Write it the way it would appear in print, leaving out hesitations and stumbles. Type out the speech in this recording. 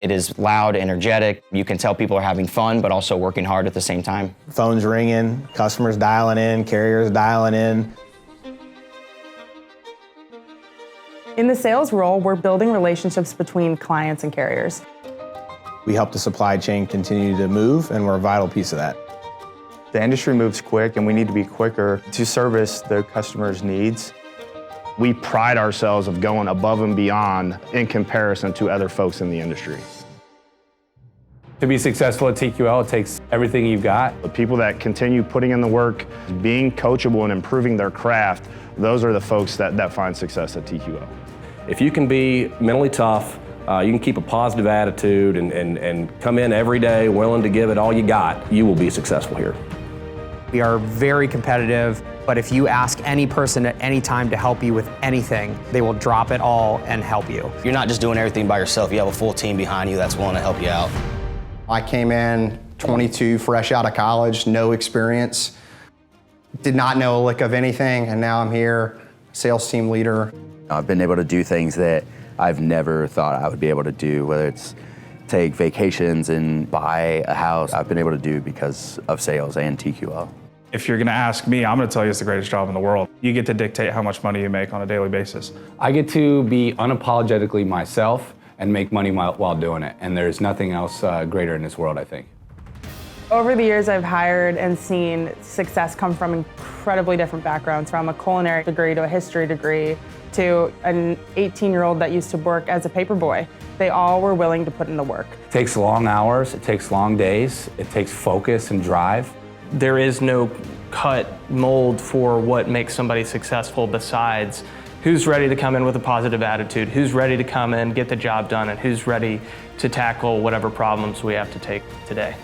It is loud, energetic. You can tell people are having fun, but also working hard at the same time. Phones ringing, customers dialing in, carriers dialing in. In the sales role, we're building relationships between clients and carriers. We help the supply chain continue to move, and we're a vital piece of that. The industry moves quick, and we need to be quicker to service the customer's needs. We pride ourselves of going above and beyond in comparison to other folks in the industry. To be successful at TQL, it takes everything you've got. The people that continue putting in the work, being coachable and improving their craft, those are the folks that find success at TQL. If you can be mentally tough, you can keep a positive attitude and come in every day willing to give it all you got, you will be successful here. We are very competitive, but if you ask any person at any time to help you with anything, they will drop it all and help you. You're not just doing everything by yourself. You have a full team behind you that's willing to help you out. I came in 22, fresh out of college, no experience, did not know a lick of anything, and now I'm here, sales team leader. I've been able to do things that I've never thought I would be able to do, whether it's take vacations and buy a house. I've been able to do because of sales and TQL. If you're gonna ask me, I'm gonna tell you it's the greatest job in the world. You get to dictate how much money you make on a daily basis. I get to be unapologetically myself and make money while doing it. And there's nothing else greater in this world, I think. Over the years, I've hired and seen success come from incredibly different backgrounds, from a culinary degree to a history degree to an 18-year-old that used to work as a paperboy. They all were willing to put in the work. It takes long hours, it takes long days, it takes focus and drive. There is no cut mold for what makes somebody successful besides who's ready to come in with a positive attitude, who's ready to come in, get the job done, and who's ready to tackle whatever problems we have to take today.